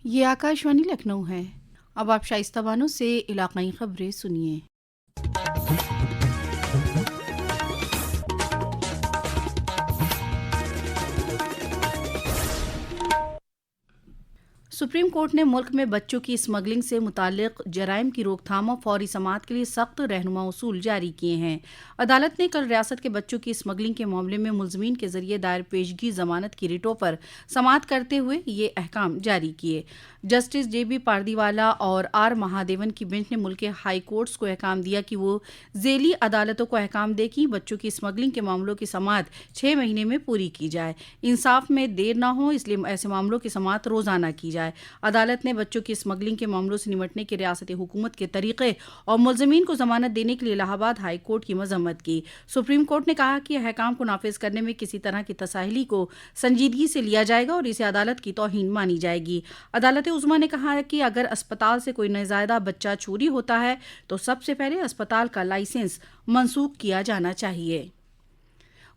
ये आकाशवाणी लखनऊ है। अब आप शाइस्ता बानो से इलाकाई खबरें सुनिए। सुप्रीम कोर्ट ने मुल्क में बच्चों की स्मगलिंग से मुताल्लिक जराइम की रोकथाम और फौरी समाअत के लिए सख्त रहनुमा उसूल जारी किए हैं। अदालत ने कल रियासत के बच्चों की स्मगलिंग के मामले में मुलजमीन के जरिए दायर पेशगी जमानत की रिटों पर समाअत करते हुए ये अहकाम जारी किए। जस्टिस JB पारदीवाला और R महादेवन की बेंच ने मुल्क के हाई कोर्ट्स को अहकाम दिया कि वो जेली अदालतों को अहकाम दे कि बच्चों की स्मगलिंग के मामलों की समाअत 6 महीने में पूरी की जाए। इंसाफ में देर न हो, इसलिए ऐसे मामलों की समाअत रोजाना की जाए। अदालत ने बच्चों की स्मगलिंग के मामलों से निपटने के रियासती हुकूमत के तरीके और मुलजमीन को जमानत देने के लिए इलाहाबाद हाई कोर्ट की मजम्मत की। सुप्रीम कोर्ट ने कहा कि अहकाम को नाफिज करने में किसी तरह की तसाहिली को संजीदगी से लिया जाएगा और इसे अदालत की तौहीन मानी जाएगी। अदालत उज़्मा ने कहा है कि अगर अस्पताल से कोई नज़ायदा बच्चा चोरी होता है तो सबसे पहले अस्पताल का लाइसेंस मनसूख किया जाना चाहिए।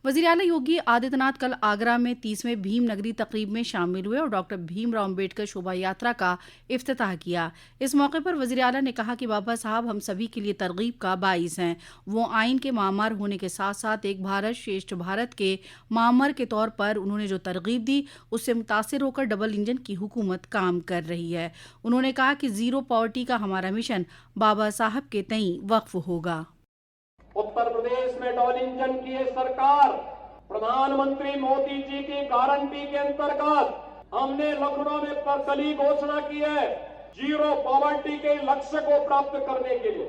वज़ीर आला योगी आदित्यनाथ कल आगरा में 30वें भीम नगरी तकरीब में शामिल हुए और डॉक्टर भीमराव अम्बेडकर शोभा यात्रा का इफ्तिताह किया। इस मौके पर वज़ीर आला ने कहा कि बाबा साहब हम सभी के लिए तरगीब का बाइस हैं। वो आइन के मामर होने के साथ साथ एक भारत श्रेष्ठ भारत के मामर के तौर पर उन्होंने जो तरगीब दी उससे मुतासिर होकर डबल इंजन की हुकूमत काम कर रही है। उन्होंने कहा कि ज़ीरो पॉवर्टी का हमारा मिशन बाबा साहब के तई वक्फ होगा। उत्तर प्रदेश में डबल इंजन की ये सरकार प्रधानमंत्री मोदी जी की गारंटी के अंतर्गत हमने लखनऊ में कल ही घोषणा की है, जीरो पॉवर्टी के लक्ष्य को प्राप्त करने के लिए,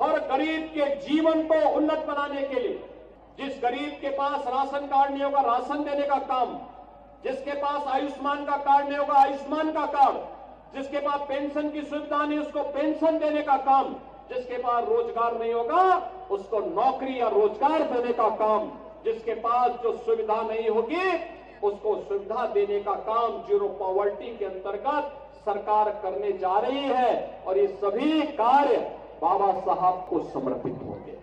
हर गरीब के जीवन को उन्नत बनाने के लिए, जिस गरीब के पास राशन कार्ड नहीं होगा राशन देने का काम, जिसके पास आयुष्मान का कार्ड नहीं होगा आयुष्मान का कार्ड, जिसके पास पेंशन की सुविधा नहीं उसको पेंशन देने का काम, जिसके पास रोजगार नहीं होगा उसको नौकरी या रोजगार देने का काम, जिसके पास जो सुविधा नहीं होगी उसको सुविधा देने का काम जीरो पॉवर्टी के अंतर्गत सरकार करने जा रही है और ये सभी कार्य बाबा साहब को समर्पित होंगे।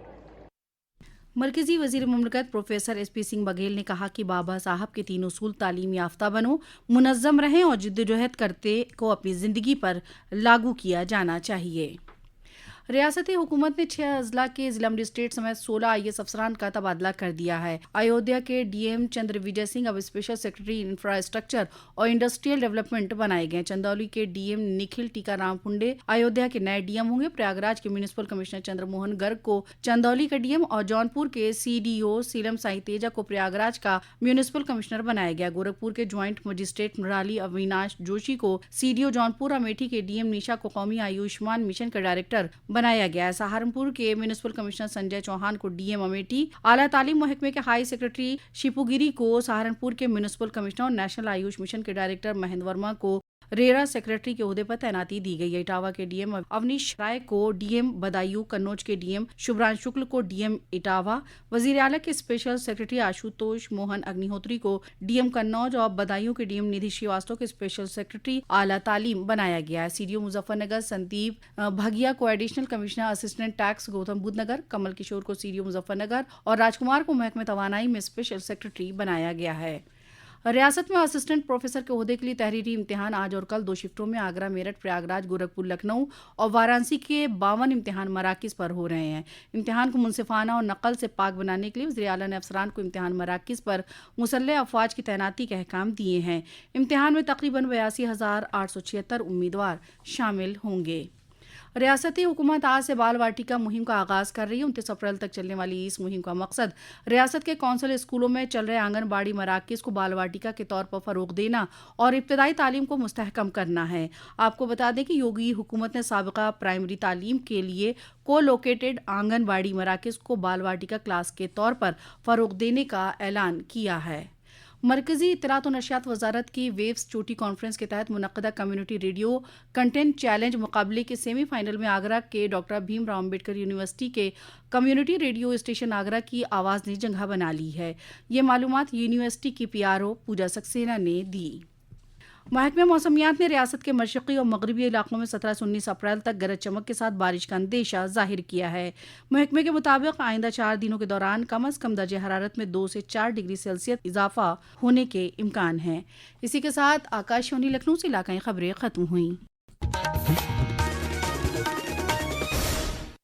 मरकजी वजीर मुमलकत प्रोफेसर SP सिंह बघेल ने कहा कि बाबा साहब के 3 उसूल तालीम याफ्ता बनो, मुनज़्ज़म रहें और जिद्दोजहद करते को अपनी ज़िंदगी पर लागू किया जाना चाहिए। रियासती हुकूमत ने 6 अजला के जिला मजिस्ट्रेट समेत 16 IAS अफसरान का तबादला कर दिया है। अयोध्या के DM चंद्र विजय सिंह अब स्पेशल सेक्रेटरी इंफ्रास्ट्रक्चर और इंडस्ट्रियल डेवलपमेंट बनाए गए। चंदौली के DM निखिल टीकाराम पुंडे अयोध्या के नए DM होंगे। प्रयागराज के म्यूनिसिपल कमिश्नर चंद्रमोहन गर्ग को चंदौली का DM और जौनपुर के CDO सीलम साई तेजा को प्रयागराज का म्यूनिसिपल कमिश्नर बनाया गया। गोरखपुर के ज्वाइंट मजिस्ट्रेट मुराली अविनाश जोशी को CDO जौनपुर, अमेठी के DM निशा को कौमी आयुष्मान मिशन का डायरेक्टर बनाया गया है। सहारनपुर के म्यूनिसिपल कमिश्नर संजय चौहान को DM अमेठी, आला तालीम महकमे के हाई सेक्रेटरी शिपुगिरी को सहारनपुर के म्यूनिसिपल कमिश्नर और नेशनल आयुष मिशन के डायरेक्टर महेंद्र वर्मा को रेरा सेक्रेटरी के ओहदे पर तैनाती दी गई है। इटावा के DM अवनीश राय को DM बदायूं, कन्नौज के DM शुभ्रांशु शुक्ल को DM इटावा, वजीर आला के स्पेशल सेक्रेटरी आशुतोष मोहन अग्निहोत्री को DM कन्नौज और बदायूं के DM निधि श्रीवास्तव के स्पेशल सेक्रेटरी आला तालीम बनाया गया है। CDO मुजफ्फरनगर संदीप भगिया को additional commissioner assistant tax Gautam Buddh Nagar, Kamal Kishore को CDO मुजफ्फरनगर और राजकुमार को महकमे तवानाई में स्पेशल सेक्रेटरी बनाया गया है। रियासत में असिस्टेंट प्रोफेसर के ओहदे के लिए तहरीरी इम्तिहान आज और कल 2 शिफ्टों में आगरा, मेरठ, प्रयागराज, गोरखपुर, लखनऊ और वाराणसी के 52 इम्तिहान मराकिज़ पर हो रहे हैं। इम्तिहान को मुनसिफाना और नकल से पाक बनाने के लिए वज़ीर आला ने अफसरान को इम्तिहान मराकिज़ पर मुसल्लह अफवाज की तैनाती के अहकाम दिए हैं। इम्तिहान में तकरीबन 82,876 उम्मीदवार शामिल होंगे। रियासती हुकूमत आज से बाल वाटिका मुहिम का आगाज़ कर रही है। 29 अप्रैल तक चलने वाली इस मुहिम का मकसद रियासत के कौंसल स्कूलों में चल रहे आंगनबाड़ी मराकज़ को बाल वाटिका के तौर पर फ़रोग़ देना और इब्तदाई तालीम को मुस्तहकम करना है। आपको बता दें कि योगी हुकूमत ने साबिक़ा प्राइमरी तालीम के लिए को लोकेटेड आंगनबाड़ी मराकज़ को बाल वाटिका क्लास के तौर पर फ़रोग़ देने का ऐलान किया है। मरकज़ी इत्तलात और नशियात वजारत की वेव्स चोटी कॉन्फ्रेंस के तहत मुनक़दा कम्युनिटी रेडियो कंटेंट चैलेंज मुकाबले के सेमीफाइनल में आगरा के डॉक्टर भीमराव अम्बेडकर यूनिवर्सिटी के कम्युनिटी रेडियो स्टेशन आगरा की आवाज़ ने जगह बना ली है। ये मालूमात यूनिवर्सिटी की PRO पूजा सक्सेना ने दी। महकमे मौसमियात ने रियासत के मशरक़ी और मगरबी इलाकों में 17 से 19 अप्रैल तक गरज चमक के साथ बारिश का अंदेशा जाहिर किया है। महकमे के मुताबिक आइंदा 4 दिनों के दौरान कम अज़ कम दर्जे हरारत में 2 से 4 डिग्री सेल्सियस इजाफा होने के इम्कान हैं। इसी के साथ आकाशवाणी लखनऊ से इलाकाई खबरें खत्म हुई।